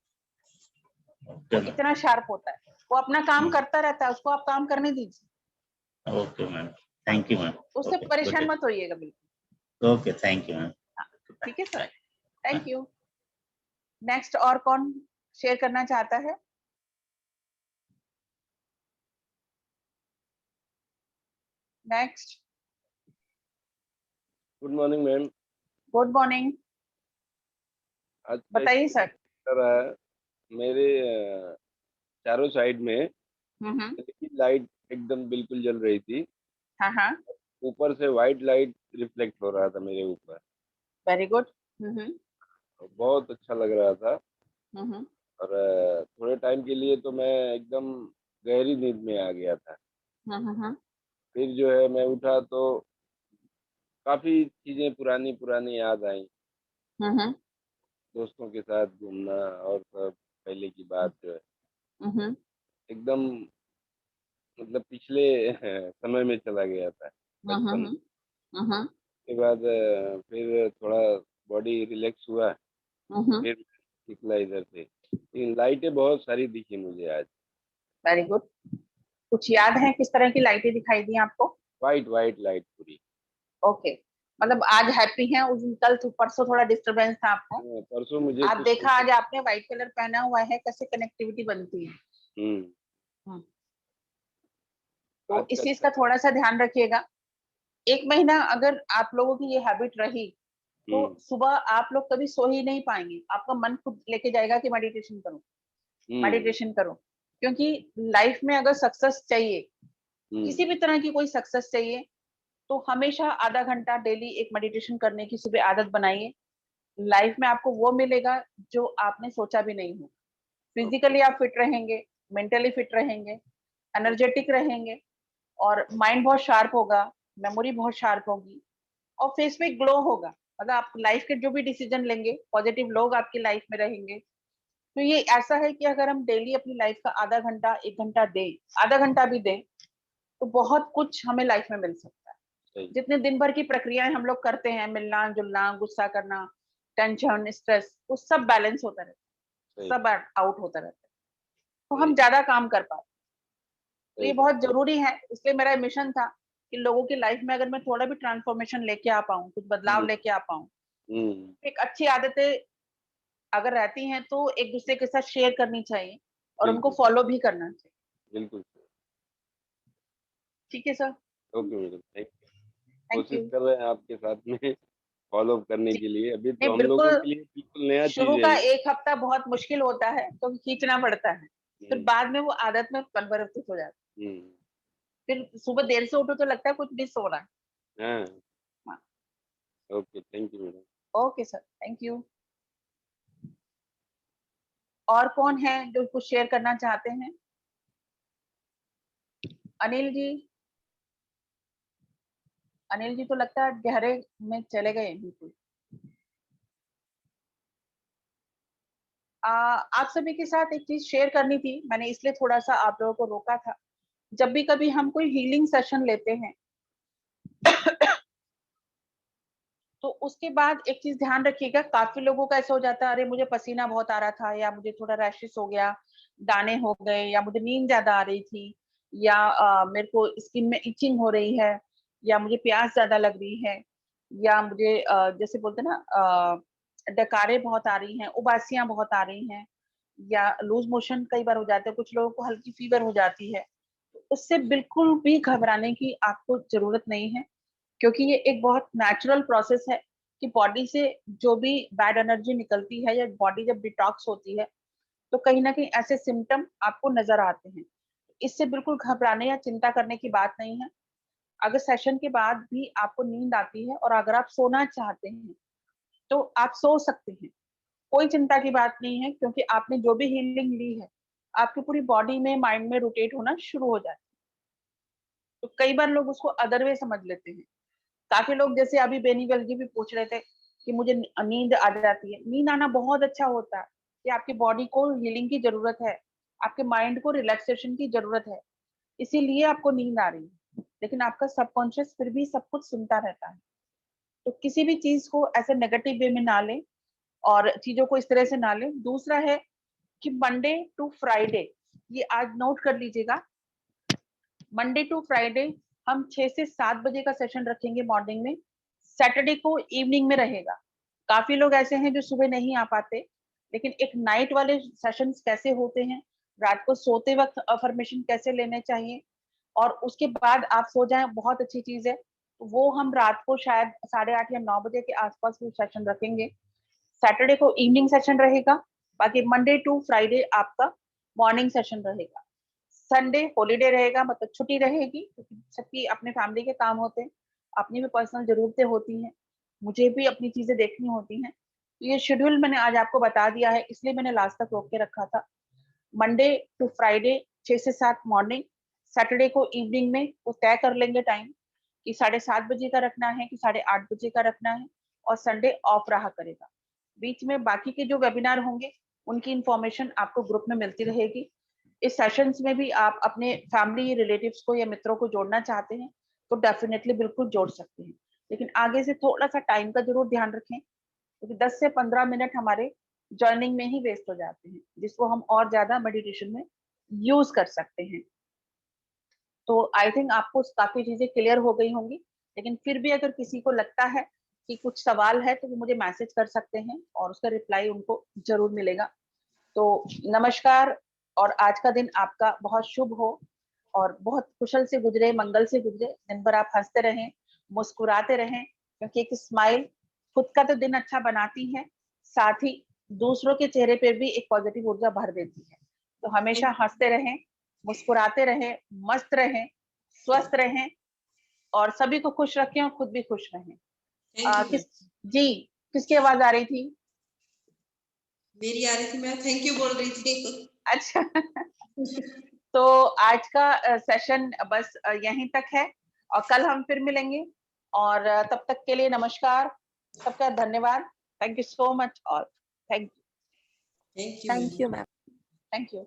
वो इतना शार्प होता है, वो अपना काम करता रहता है, उसको आप काम करने दीजिए। Okay ma'am, thank you ma'am. उससे परेशान मत होइएगा बिल्कुल। Okay, thank you ma'am. ठीक है सर, थैंक यू। नेक्स्ट और कौन शेयर करना चाहता है? Next. Good morning ma'am. Good morning, आज बताइए सर। है मेरे चारों साइड में हम्म। लाइट एकदम बिल्कुल जल रही थी, हाँ हाँ, ऊपर से व्हाइट लाइट रिफ्लेक्ट हो रहा था मेरे ऊपर, वेरी गुड। हम्म बहुत अच्छा लग रहा था। हम्म और थोड़े टाइम के लिए तो मैं एकदम गहरी नींद में आ गया था। हम्म फिर जो है मैं उठा तो काफी चीजें पुरानी पुरानी याद आई, हम्म दोस्तों के साथ घूमना और सब पहले की बात जो है हम्म एकदम मतलब पिछले समय में चला गया था, बचपन हम्म के बाद। फिर थोड़ा बॉडी रिलैक्स हुआ, फिर निकला इधर से। लेकिन लाइटें बहुत सारी दिखी मुझे आज, वेरी गुड। कुछ याद है किस तरह की लाइटें दिखाई दी आपको? वाइट वाइट लाइट पूरी। ओके, मतलब आज हैप्पी हैं, उस दिन कल परसों थोड़ा डिस्टरबेंस था आपको। परसों मुझे आप कुछ देखा आज आपने व्हाइट कलर पहना हुआ है, कैसे कनेक्टिविटी बनती है। हम्म, तो आज इस का चीज का थोड़ा सा ध्यान रखिएगा। 1 महीना अगर आप लोगों की ये हैबिट रही तो सुबह आप लोग कभी सो ही नहीं पाएंगे, आपका मन खुद लेके जाएगा कि मेडिटेशन करो, मेडिटेशन करो। क्योंकि लाइफ में अगर सक्सेस चाहिए, किसी भी तरह की कोई सक्सेस चाहिए, तो हमेशा आधा घंटा डेली एक मेडिटेशन करने की सुबह आदत बनाइए। लाइफ में आपको वो मिलेगा जो आपने सोचा भी नहीं हो। फिजिकली आप फिट रहेंगे, मेंटली फिट रहेंगे, एनर्जेटिक रहेंगे, और माइंड बहुत शार्प होगा, मेमोरी बहुत शार्प होगी, और फेस पे ग्लो होगा। मतलब आप लाइफ के जो भी डिसीजन लेंगे, पॉजिटिव लोग आपकी लाइफ में रहेंगे। तो ये ऐसा है कि अगर हम डेली अपनी लाइफ का आधा घंटा 1 घंटा दें, आधा घंटा भी दें, तो बहुत कुछ हमें लाइफ में मिल सकता है। जितने दिन भर की प्रक्रियाएं हम लोग करते हैं, मिलना जुलना, गुस्सा करना, टेंशन, स्ट्रेस, वो सब बैलेंस होता रहता है, सब आउट होता रहता है, तो हम ज्यादा काम कर पाते। तो ये बहुत जरूरी है। इसलिए मेरा मिशन था कि लोगों की लाइफ में अगर मैं थोड़ा भी ट्रांसफॉर्मेशन लेके आ पाऊँ, कुछ बदलाव लेके आ पाऊँ, एक अच्छी आदतें अगर रहती हैं तो एक दूसरे के साथ शेयर करनी चाहिए और उनको फॉलो भी करना चाहिए। बिल्कुल। ठीक है sir. Okay madam, thank you. Thank you. कोशिश कर रहे हैं आपके साथ में फॉलो अप करने के लिए। अभी तो नहीं, हम लोगों बिल्कुल। के लिए बिल्कुल नया शुरू चीज का है ये। 1 हफ्ता बहुत मुश्किल होता है, तो खींचना पड़ता है, फिर बाद में वो आदत में परिवर्तित हो जाता है। फिर सुबह देर से उठो तो लगता है कुछ मिस हो रहा है। हाँ। Okay, thank you madam. Okay sir, thank you. और कौन है जो कुछ शेयर करना चाहते हैं? अनिल जी, अनिल जी तो लगता है गहरे में चले गए बिल्कुल। आप सभी के साथ एक चीज शेयर करनी थी, मैंने इसलिए थोड़ा सा आप लोगों को रोका था। जब भी कभी हम कोई हीलिंग सेशन लेते हैं तो उसके बाद एक चीज ध्यान रखिएगा, काफी लोगों का ऐसा हो जाता है, अरे मुझे पसीना बहुत आ रहा था, या मुझे थोड़ा रैशेस हो गया, दाने हो गए, या मुझे नींद ज्यादा आ रही थी, या मेरे को स्किन में इचिंग हो रही है, या मुझे प्यास ज्यादा लग रही है, या मुझे जैसे बोलते हैं ना, डकारें बहुत आ रही हैं, उबासियां बहुत आ रही हैं, या लूज मोशन कई बार हो जाते हैं, कुछ लोगों को हल्की फीवर हो जाती है। उससे बिल्कुल भी घबराने की आपको जरूरत नहीं है, क्योंकि ये एक बहुत नेचुरल प्रोसेस है कि बॉडी से जो भी बैड एनर्जी निकलती है, या बॉडी जब डिटॉक्स होती है, तो कहीं ना कहीं ऐसे सिम्टम आपको नजर आते हैं। इससे बिल्कुल घबराने या चिंता करने की बात नहीं है। अगर सेशन के बाद भी आपको नींद आती है और अगर आप सोना चाहते हैं तो आप सो सकते हैं, कोई चिंता की बात नहीं है, क्योंकि आपने जो भी हीलिंग ली है, आपकी पूरी बॉडी में, माइंड में रोटेट होना शुरू हो जाता है। तो कई बार लोग उसको अदर वे समझ लेते हैं। काफी लोग, जैसे अभी बेनीवेल जी भी पूछ रहे थे कि मुझे नींद आ जाती है। नींद आना बहुत अच्छा होता है कि आपकी बॉडी को हीलिंग की जरूरत है, आपके माइंड को रिलैक्सेशन की जरूरत है, इसीलिए आपको नींद आ रही है। लेकिन आपका सबकॉन्शियस फिर भी सब कुछ सुनता रहता है। तो किसी भी चीज को ऐसे नेगेटिव वे में ना लें और चीजों को इस तरह से ना लें। दूसरा है कि मंडे टू फ्राइडे, ये आज नोट कर लीजिएगा, मंडे टू फ्राइडे हम 6 से 7 बजे का सेशन रखेंगे मॉर्निंग में। सैटरडे को इवनिंग में रहेगा। काफी लोग ऐसे हैं जो सुबह नहीं आ पाते, लेकिन एक नाइट वाले सेशंस कैसे होते हैं, रात को सोते वक्त अफर्मेशन कैसे लेने चाहिए, और उसके बाद आप सो जाएं, बहुत अच्छी चीज है। तो वो हम रात को शायद 8:30 या 9 बजे के आसपास वो सेशन रखेंगे। सैटरडे को इवनिंग सेशन रहेगा, बाकी मंडे टू फ्राइडे आपका मॉर्निंग सेशन रहेगा। संडे हॉलीडे रहेगा, मतलब छुट्टी रहेगी, क्योंकि सबकी अपने फैमिली के काम होते हैं, अपनी भी पर्सनल जरूरतें होती हैं, मुझे भी अपनी चीजें देखनी होती हैं। तो ये शेड्यूल मैंने आज आपको बता दिया है, इसलिए मैंने लास्ट तक रोक के रखा था। मंडे टू फ्राइडे 6 से 7 मॉर्निंग, सैटरडे को इवनिंग में वो तय कर लेंगे टाइम कि 7:30 बजे का रखना है कि 8:30 बजे का रखना है, और संडे ऑफ रहा करेगा। बीच में बाकी के जो वेबिनार होंगे उनकी इंफॉर्मेशन आपको ग्रुप में मिलती रहेगी। इस सेशंस में भी आप अपने फैमिली रिलेटिव्स को या मित्रों को जोड़ना चाहते हैं तो डेफिनेटली बिल्कुल जोड़ सकते हैं, लेकिन आगे से थोड़ा सा टाइम का जरूर ध्यान रखें, क्योंकि 10 से 15 मिनट हमारे जर्निंग में ही वेस्ट हो जाते हैं, जिसको हम और ज्यादा मेडिटेशन में यूज कर सकते हैं। तो आई थिंक आपको काफी चीजें क्लियर हो गई होंगी, लेकिन फिर भी अगर किसी को लगता है कि कुछ सवाल है तो वो मुझे मैसेज कर सकते हैं और उसका रिप्लाई उनको जरूर मिलेगा। तो नमस्कार, और आज का दिन आपका बहुत शुभ हो और बहुत कुशल से गुजरे, मंगल से गुजरे। दिन भर आप हंसते रहें, मुस्कुराते रहें, क्योंकि एक स्माइल खुद का तो दिन अच्छा बनाती है, साथ ही दूसरों के चेहरे पे भी एक पॉजिटिव ऊर्जा भर देती है। तो हमेशा हंसते रहें, मुस्कुराते रहें, मस्त रहें, स्वस्थ रहें, और सभी को खुश रखें और खुद भी खुश रहें। किसकी आवाज आ रही थी? मेरी आ रही थी, मैं थैंक यू बोल रही थी। अच्छा तो आज का सेशन बस यहीं तक है, और कल हम फिर मिलेंगे, और तब तक के लिए नमस्कार, सबका धन्यवाद। Thank you so much all. Thank you ma'am. Thank you.